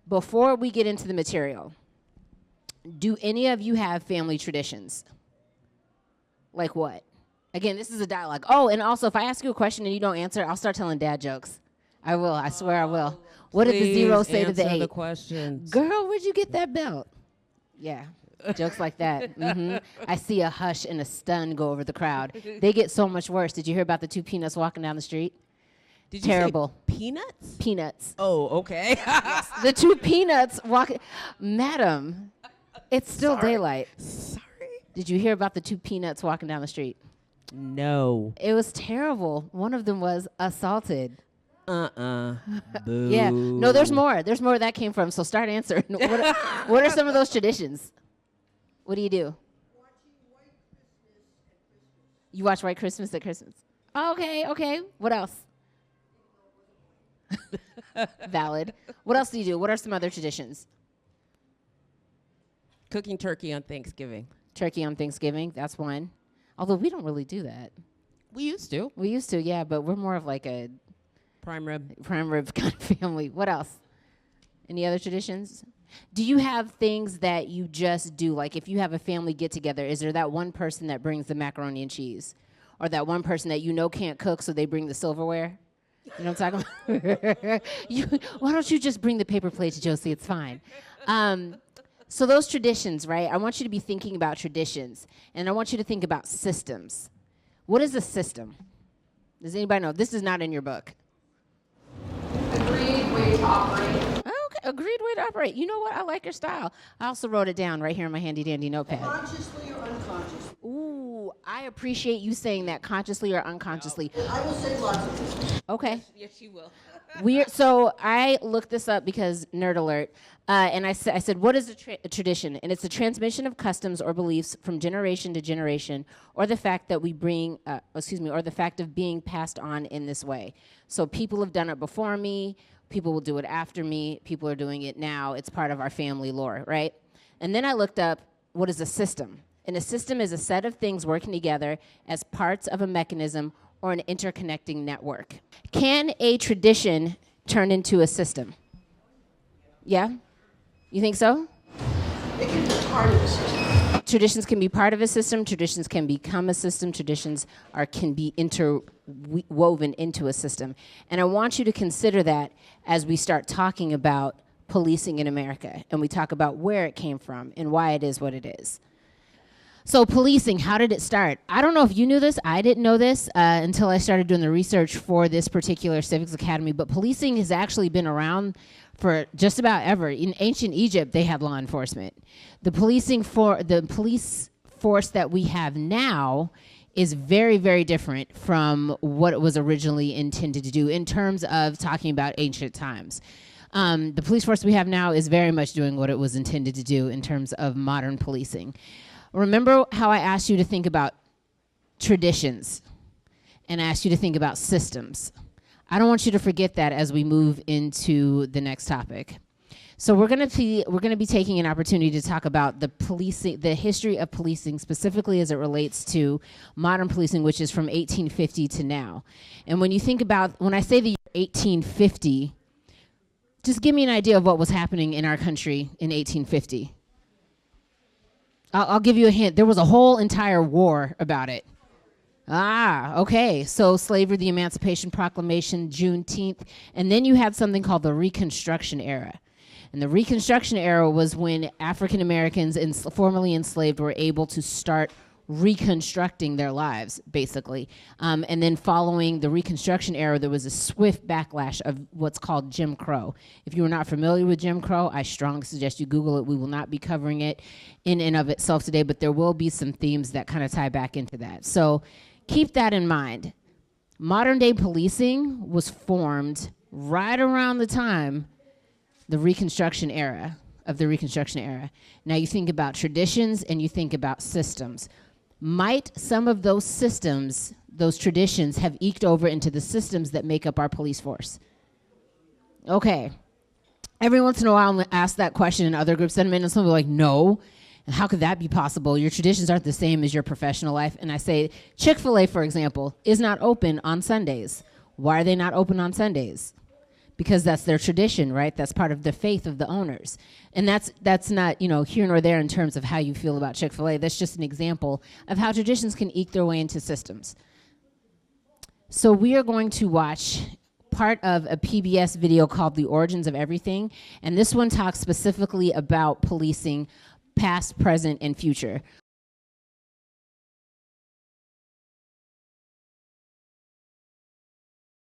Before we get into the material, do any of you have family traditions? Like what? Again, this is a dialogue. Oh, and also, if I ask you a question and you don't answer, I'll start telling dad jokes. I will. I swear I will. What did the 0 say to the 8? The questions. Girl, where'd you get that belt? Yeah, jokes like that. I see a hush and a stun go over the crowd. They get so much worse. Did you hear about the 2 peanuts walking down the street? Did you Terrible. say peanuts? Peanuts. Oh, okay. Yes. The 2 peanuts walking. Madam, it's still daylight. Sorry. Did you hear about the 2 peanuts walking down the street? No. It was terrible. One of them was assaulted. Boo. Yeah. No, there's more. There's more where that came from. So start answering. What are some of those traditions? What do you do? You watch White Christmas at Christmas. Okay. What else? Valid. What else do you do? What are some other traditions? Cooking turkey on Thanksgiving. Turkey on Thanksgiving. That's one. Although we don't really do that. We used to. We used to, yeah, but we're more of like a Prime rib kind of family. What else? Any other traditions? Do you have things that you just do? Like if you have a family get together, is there that one person that brings the macaroni and cheese? Or that one person that you know can't cook, so they bring the silverware? You know what I'm talking about? Why don't you just bring the paper plates, Josie? It's fine. So those traditions, right? I want you to be thinking about traditions. And I want you to think about systems. What is a system? Does anybody know? This is not in your book. Agreed way to operate. Okay, agreed way to operate. You know what? I like your style. I also wrote it down right here in my handy dandy notepad. Consciously or unconsciously? Ooh, I appreciate you saying that, consciously or unconsciously. I will say lots of things. Okay. Yes, you will. So I looked this up because nerd alert, and I said, what is a tradition? And it's the transmission of customs or beliefs from generation to generation, or the fact that or the fact of being passed on in this way. So people have done it before me, people will do it after me, people are doing it now. It's part of our family lore, right? And then I looked up, what is a system? And a system is a set of things working together as parts of a mechanism or an interconnecting network. Can a tradition turn into a system? Yeah? You think so? It can be part of the system. Traditions can be part of a system. Traditions can become a system. Traditions can be interwoven into a system. And I want you to consider that as we start talking about policing in America, and we talk about where it came from and why it is what it is. So policing, how did it start? I don't know if you knew this. I didn't know this until I started doing the research for this particular Civics Academy. But policing has actually been around for just about ever. In ancient Egypt, they had law enforcement. The police force that we have now is very, very different from what it was originally intended to do in terms of talking about ancient times. The police force we have now is very much doing what it was intended to do in terms of modern policing. Remember how I asked you to think about traditions and I asked you to think about systems. I don't want you to forget that as we move into the next topic. So we're going to be taking an opportunity to talk about the history of policing, specifically as it relates to modern policing, which is from 1850 to now. And when I say the year 1850, just give me an idea of what was happening in our country in 1850. I'll give you a hint. There was a whole entire war about it. Okay. So slavery, the Emancipation Proclamation, Juneteenth. And then you had something called the Reconstruction era. And the Reconstruction era was when African Americans formerly enslaved were able to start reconstructing their lives, basically. And then following the Reconstruction era, there was a swift backlash of what's called Jim Crow. If you are not familiar with Jim Crow, I strongly suggest you Google it. We will not be covering it in and of itself today, but there will be some themes that kind of tie back into that. So keep that in mind. Modern day policing was formed right around the time of the Reconstruction era. Now you think about traditions and you think about systems. Might some of those systems, those traditions, have eked over into the systems that make up our police force? Okay. Every once in a while, I'm going to ask that question in other groups, and someone will be like, no. And how could that be possible? Your traditions aren't the same as your professional life. And I say, Chick-fil-A, for example, is not open on Sundays. Why are they not open on Sundays? because that's their tradition, right? That's part of the faith of the owners. And that's not, here nor there in terms of how you feel about Chick-fil-A. That's just an example of how traditions can eke their way into systems. So we are going to watch part of a PBS video called The Origins of Everything. And this one talks specifically about policing past, present, and future.